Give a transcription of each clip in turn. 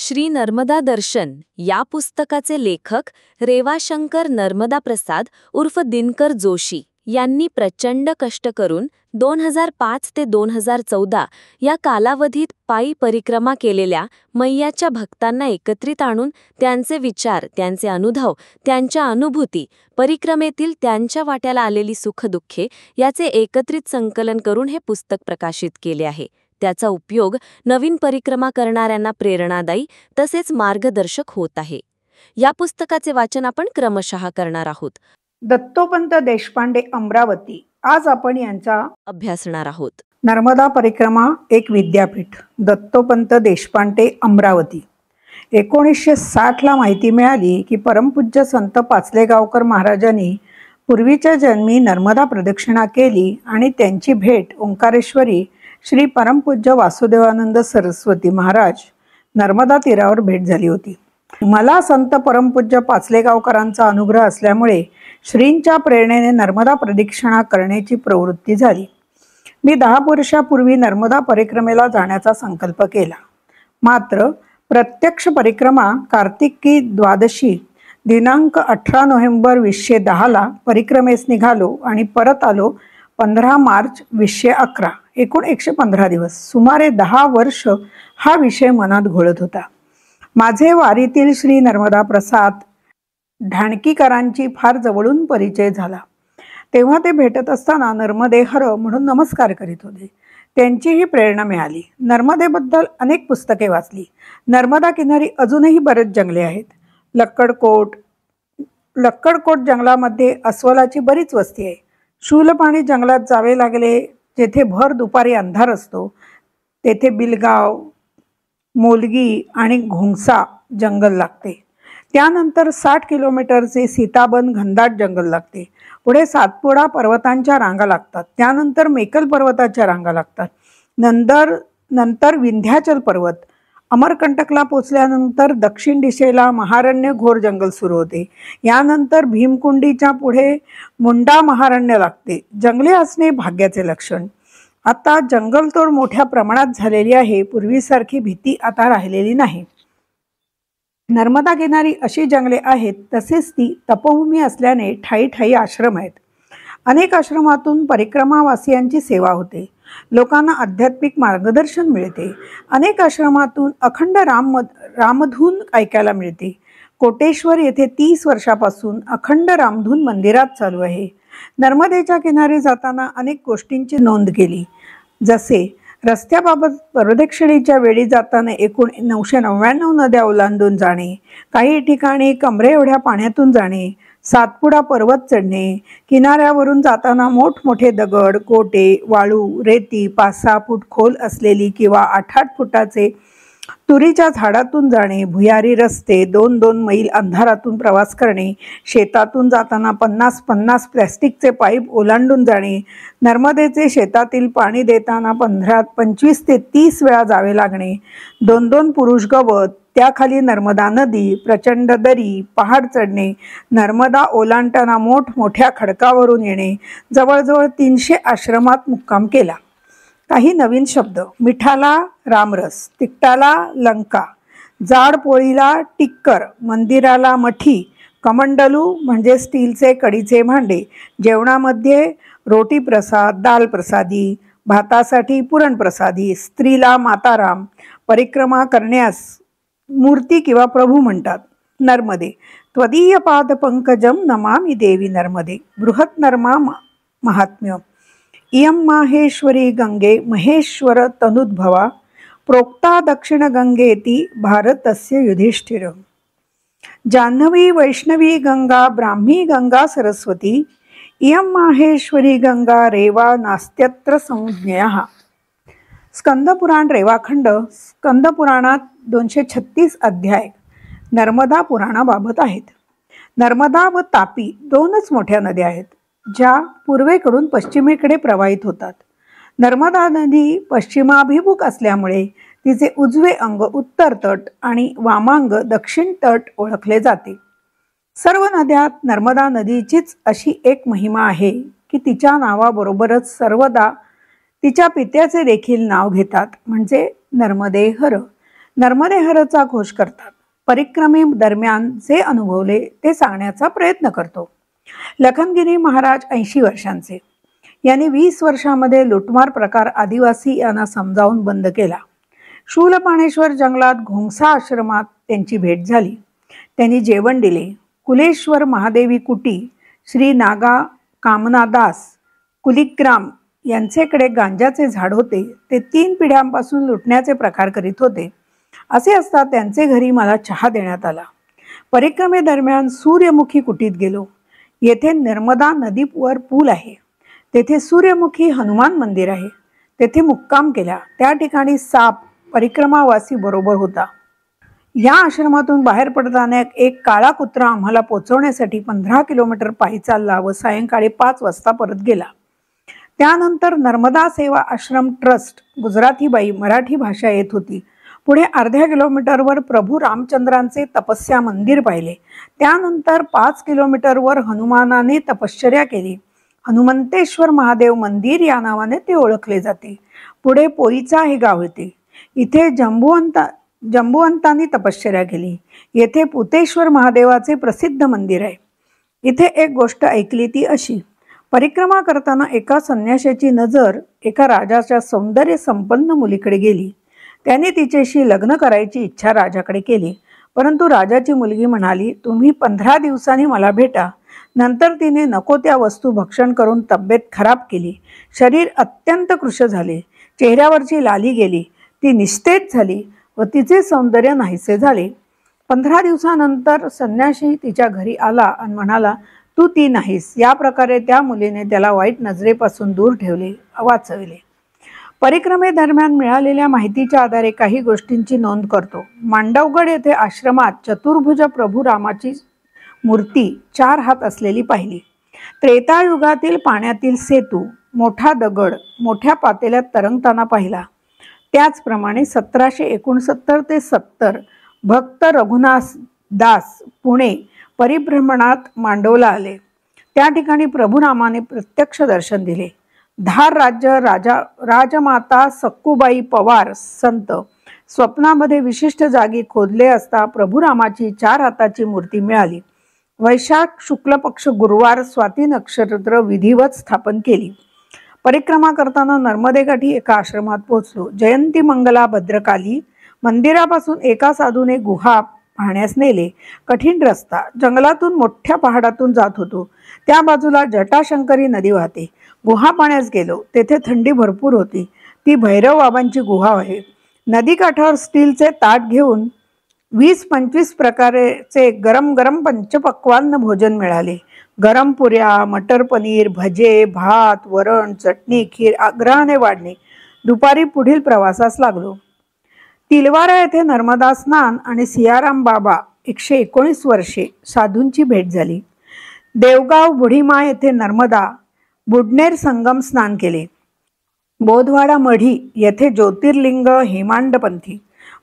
श्री नर्मदा दर्शन या पुस्तकाचे लेखक रेवाशंकर नर्मदा प्रसाद उर्फ दिनकर जोशी यांनी प्रचंड कष्ट करून 2005 ते 2014 या कालावधीत पायी परिक्रमा केलेल्या मैयाच्या भक्तांना एकत्रित आणून त्यांचे विचार, त्यांचे अनुभव, त्यांच्या अनुभूती, परिक्रमेतील त्यांच्या वाट्याला आलेली सुखदुःखे याचे एकत्रित संकलन करून हे पुस्तक प्रकाशित केले आहे. त्याचा उपयोग नवीन परिक्रमा करणाऱ्यांना प्रेरणादायी तसेच मार्गदर्शक होत आहे. या पुस्तकाचे वाचन आपण क्रमशः करणार आहोत. दत्तोपंत देशपांडे अमरावती. आज आपण यांचा अभ्यासणार आहोत. नर्मदा परिक्रमा एक विद्यापीठ. दत्तोपंत देशपांडे अमरावती. 1960 ला माहिती मिळाली की परमपूज्य संत पाचलेगावकर महाराजांनी पूर्वीच्या जन्मी नर्मदा प्रदक्षिणा केली आणि त्यांची भेट ओंकारेश्वरी श्री परमपूज्य वासुदेवानंद सरस्वती महाराज नर्मदा तीरावर भेट झाली होती. मला संत परमपूज्य पाचलेगावकरांचा अनुग्रह असल्यामुळे श्रींच्या प्रेरणेने नर्मदा प्रदक्षिणा करण्याची प्रवृत्ती झाली. मी 10 वर्षापूर्वी नर्मदा परिक्रमेला जाण्याचा संकल्प केला. मात्र प्रत्यक्ष परिक्रमा कार्तिकी द्वादशी दिनांक 18 नोव्हेंबर 2010 ला परिक्रमेस निघालो आणि परत आलो 15 मार्च 2011. एकूण 115 दिवस. सुमारे 10 वर्ष हा विषय मनात घोळत होता. माझे वारीतील श्री नर्मदा प्रसाद ढाणकीकरांची फार जवळून परिचय झाला. तेव्हा ते भेटत असताना नर्मदे हर म्हणून नमस्कार करीत होते. त्यांचीही प्रेरणा मिळाली. नर्मदेबद्दल अनेक पुस्तके वाचली. नर्मदा किनारी अजूनही बरेच जंगले आहेत. लक्कडकोट जंगलामध्ये अस्वलाची बरीच वस्ती आहे. शूलपाणी जंगलात जावे लागले. जेथे भर दुपारी अंधार असतो तेथे बिलगाव, मोलगी आणि घोंगसा जंगल लागते. त्यानंतर 60 किलोमीटरचे सीताबन घनदाट जंगल लागते. पुढे सातपुडा पर्वतांच्या रांगा लागतात. त्यानंतर मेकल पर्वताच्या रांगा लागतात. नंतर विंध्याचल पर्वत. अमरकंटकला पोचल्यानंतर दक्षिण दिशेला महारण्य घोर जंगल सुरू होते. यानंतर भीमकुंडीच्या पुढे मुंडा महारण्य लागते. जंगले असणे भाग्याचे लक्षण. आता जंगलतोड मोठ्या प्रमाणात झालेली आहे. पूर्वीसारखी भीती आता राहिलेली नाही. नर्मदा किनारी अशी जंगले आहेत. तसेच ती तपोभूमी असल्याने ठाई ठाई आश्रम आहेत. अनेक आश्रमातून परिक्रमावासियांची सेवा होते. लोकांना आध्यात्मिक मार्गदर्शन मिळते. अनेक आश्रमातून अखंड रामधून ऐकायला मिळते. कोटेश्वर येथे 30 वर्षापासून अखंड रामधून मंदिरात चालू आहे. नर्मदेच्या किनारी जाताना अनेक गोष्टींची नोंद केली. जसे रस्त्याबाबत प्रदक्षिणेच्या वेळी जाताना एकूण 999 नद्या ओलांडून जाणे, काही ठिकाणी कमरे एवढ्या पाण्यातून जाणे, सातपुडा पर्वत चढणे, किनाऱ्यावरून जाताना मोठमोठे दगड, कोटे, वाळू, रेती 5-6 फूट खोल असलेली किंवा 8-8 फुटाचे तुरीच्या झाडातून जाणे, भुयारी रस्ते, 2-2 मैल अंधारातून प्रवास करणे, शेतातून जाताना 50-50 प्लॅस्टिकचे पाईप ओलांडून जाणे, नर्मदेचे शेतातील पाणी देताना 25 ते 30 वेळा जावे लागणे, 2-2 पुरुष गवत, त्याखाली नर्मदा नदी, प्रचंड दरी, पहाड चढणे, नर्मदा ओलांडताना मोठमोठ्या खडकावरून येणे, जवळजवळ 300 आश्रमात मुक्काम केला. काही नवीन शब्द. मिठाला रामरस, तिकटाला लंका, जाड पोळीला टिक्कर, मंदिराला मठी, कमंडलू म्हणजे स्टीलचे कडीचे भांडे, जेवणामध्ये रोटी प्रसाद, दाल प्रसादी, भातासाठी पुरणप्रसादी, स्त्रीला माताराम, परिक्रमा करण्यास मूर्ती किंवा प्रभू म्हणतात. नर्मदे. त्वदीय पाद पंकजम नमामि देवी नर्मदे. बृहत नर्मा महात्म्य. इयं माहेश्वरी गंगे महेश्वर तनुद्भवा प्रोक्ता दक्षिण गंगेति भारतस्य युधिष्ठिर. जाह्नवी वैष्णवी गंगा ब्राह्मी गंगा सरस्वती इयं माहेश्वरी गंगा रेवा नास्त्यत्र संज्ञया. स्कंदपुराण रेवाखंड. स्कंदपुराणात 236 अध्याय नर्मदा पुराणाबाबत आहेत. नर्मदा व तापी 2च मोठ्या नद्या आहेत ज्या पूर्वेकडून पश्चिमेकडे प्रवाहित होतात. नर्मदा नदी पश्चिमाभिमुख असल्यामुळे तिचे उजवे अंग उत्तर तट आणि वामांग दक्षिण तट ओळखले जाते. सर्व नद्यात नर्मदा नदीचीच अशी एक महिमा आहे की तिच्या नावाबरोबरच सर्वदा तिच्या पित्याचे देखील नाव घेतात, म्हणजे नर्मदे हर. नर्मदेहरचा घोष करतात. परिक्रमे दरम्यान जे अनुभवले ते सांगण्याचा प्रयत्न करतो. लखनगिरी महाराज 80 वर्षांचे. यांनी 20 वर्षांमध्ये लुटमार प्रकार आदिवासी यांना समजावून बंद केला. शूलपाणेश्वर जंगलात घोंगसा आश्रमात त्यांची भेट झाली. त्यांनी जेवण दिले. कुलेश्वर महादेवी कुटी श्री नागा कामनादास कुलिग्राम यांचेकडे गांजाचे झाड होते. ते 3 पिढ्यांपासून लुटण्याचे प्रकार करीत होते. असे असता त्यांचे घरी मला चहा देण्यात आला. परिक्रमेदरम्यान सूर्यमुखी कुटीत गेलो. येथे नर्मदा नदीवर पूल आहे. तेथे सूर्यमुखी हनुमान मंदिर आहे. तेथे मुक्काम केला. त्या ठिकाणी साप परिक्रमावासी बरोबर होता. या आश्रमातून बाहेर पडताना एक काळा कुत्रा आम्हाला पोचवण्यासाठी 15 किलोमीटर पायी चालला व सायंकाळी 5 वाजता परत गेला. त्यानंतर नर्मदा सेवा आश्रम ट्रस्ट गुजराती बाई मराठी भाषा येत होती. पुढे अर्ध्या किलोमीटरवर प्रभू रामचंद्रांचे तपस्या मंदिर पाहिले. त्यानंतर 5 किलोमीटरवर हनुमानाने तपश्चर्या केली. हनुमंतेश्वर महादेव मंदिर या नावाने ते ओळखले जाते. पुढे पोईचा हे गाव होते. इथे जंबुवंतांनी तपश्चर्या केली. येथे पुतेश्वर महादेवाचे प्रसिद्ध मंदिर आहे. इथे एक गोष्ट ऐकली ती अशी. परिक्रमा करताना एका संन्याशाची नजर एका राजाच्या सौंदर्य संपन्न मुलीकडे गेली. त्याने तिच्याशी लग्न करायची इच्छा राजाकडे केली. परंतु राजाची मुलगी म्हणाली, तुम्ही 15 दिवसांनी मला भेटा. नंतर तिने नको त्या वस्तू भक्षण करून तब्येत खराब केली. शरीर अत्यंत कृश झाले. चेहऱ्यावरची लाली गेली. ती निस्तेज झाली व तिचे सौंदर्य नाहीसे झाले. 15 दिवसानंतर संन्याशी तिच्या घरी आला आणि म्हणाला, तू ती नाहीस. या प्रकारे त्या मुलीने त्याला वाईट नजरेपासून दूर ठेवले, वाचविले. परिक्रमेदरम्यान मिळालेल्या माहितीच्या आधारे काही गोष्टींची नोंद करतो. मांडवगड येथे आश्रमात चतुर्भुज प्रभू रामाची मूर्ती 4 हात असलेली पाहिली. त्रेतायुगातील पाण्यातील सेतू मोठा दगड मोठ्या पातेल्यात तरंगताना पाहिला. त्याचप्रमाणे 1769 ते 70 भक्त रघुनाथ दास पुणे परिभ्रमणात मांडवला आले. त्या ठिकाणी प्रभू रामाने प्रत्यक्ष दर्शन दिले. धार राज्य राजमाता सक्कूबाई पवार संत स्वप्नामध्ये विशिष्ट जागी खोदले असता प्रभू रामाची 4 हाताची मूर्ती मिळाली. वैशाख शुक्ल पक्ष गुरुवार स्वाती नक्षत्र विधिवत स्थापन केली. परिक्रमा करताना नर्मदेकाठी एका आश्रमात पोहोचलो. जयंती मंगला भद्रकाली मंदिरापासून एका साधूने गुहा पाहण्यास नेले. कठीण रस्ता. जंगलातून मोठ्या पहाडातून जात होतो. त्या बाजूला जटाशंकरी नदी वाहते. गुहा पाण्यास गेलो. तेथे थंडी भरपूर होती. ती भैरव बाबांची गुहा आहे. नदीकाठावर स्टीलचे ताट घेऊन 20-25 प्रकारचे गरम गरम पंचपक्वान्न भोजन मिळाले. गरम पुऱ्या, मटर पनीर, भजे, भात, वरण, चटणी, खीर आग्रहाने वाढणे. दुपारी पुढील प्रवासास लागलो. तिलवारा येथे नर्मदा स्नान आणि सियाराम बाबा 119 वर्षे साधूंची भेट झाली. देवगाव बुढीमा येथे नर्मदा बुडनेर संगम स्नान केले. बोधवाडा मढी येथे ज्योतिर्लिंग हेमांडपंथी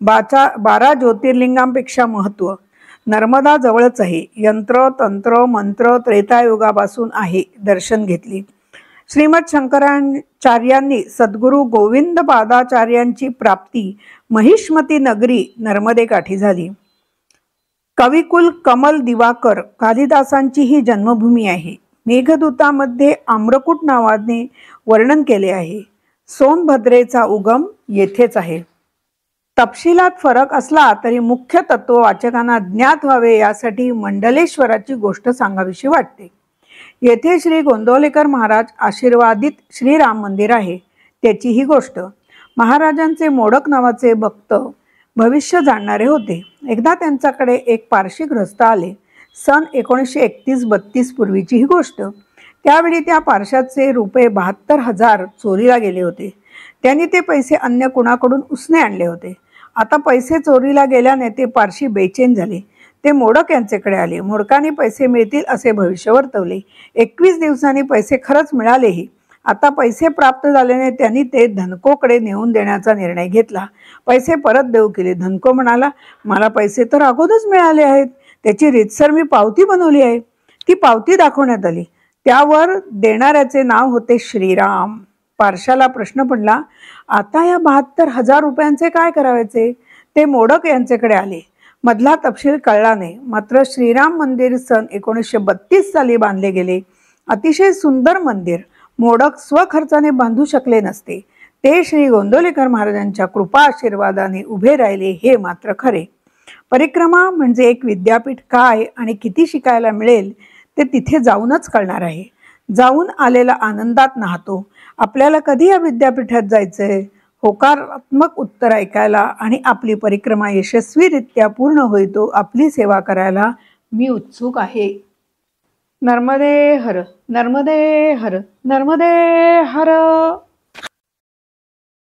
12 ज्योतिर्लिंगांपेक्षा महत्त्व. नर्मदा जवळच आहे. यंत्र तंत्र मंत्र त्रेतायुगापासून आहे. दर्शन घेतले. श्रीमद शंकराचार्यांनी सद्गुरू गोविंद पादाचार्यांची प्राप्ती महिष्मती नगरी नर्मदेकाठी झाली. कविकुल कमल दिवाकर कालिदासांची ही जन्मभूमी आहे. मेघदूतामध्ये आम्रकूट नावाने वर्णन केले आहे. सोनभद्रेचा उगम येथेच आहे. तपशिलात फरक असला तरी मुख्य तत्व वाचकांना ज्ञात व्हावे यासाठी मंडलेश्वराची गोष्ट सांगावीशी वाटते. येथे श्री गोंदवलेकर महाराज आशीर्वादित श्रीराम मंदिर आहे. त्याची ही गोष्ट. महाराजांचे मोडक नावाचे भक्त भविष्य जाणणारे होते. एकदा त्यांच्याकडे एक पारशी गृहस्थ आले. सन 1931-32 पूर्वीची ही गोष्ट. त्यावेळी त्या पारशाचे रुपये 72,000 चोरीला गेले होते. त्यांनी ते पैसे अन्य कुणाकडून उसने आणले होते. आता पैसे चोरीला गेल्याने ते पारशी बेचैन झाले. ते मोडक यांच्याकडे आले. मोडकांनी पैसे मिळतील असे भविष्य वर्तवले. 21 दिवसांनी पैसे खरंच मिळालेही. आता पैसे प्राप्त झाल्याने त्यांनी ते धनकोकडे नेऊन देण्याचा निर्णय घेतला. पैसे परत देऊ केले. धनको म्हणाला, मला पैसे तर अगोदरच मिळाले आहेत. त्याची रीतसर मी पावती बनवली आहे. ती पावती दाखवण्यात आली. त्यावर देणाऱ्याचे नाव होते श्रीराम. पारशाला प्रश्न पडला, आता या 72,000 रुपयांचे काय करायचे? ते मोडक यांच्याकडे आले. मधला तपशील कळला नाही. मात्र श्रीराम मंदिर सन 1932 साली बांधले गेले. अतिशय सुंदर मंदिर मोडक स्वखर्चाने बांधू शकले नसते. ते श्री गोंदवलेकर महाराजांच्या कृपा आशीर्वादाने उभे राहिले हे मात्र खरे. परिक्रमा म्हणजे एक विद्यापीठ काय आणि किती शिकायला मिळेल ते तिथे जाऊनच कळणार आहे. जाऊन आलेला आनंदात नाहतो. आपल्याला कधी या विद्यापीठात जायचंय? होकारात्मक उत्तर ऐकायला आणि आपली परिक्रमा यशस्वीरित्या पूर्ण होईतो आपली सेवा करायला मी उत्सुक आहे. नर्मदे हर, नर्मदे हर, नर्मदे हर.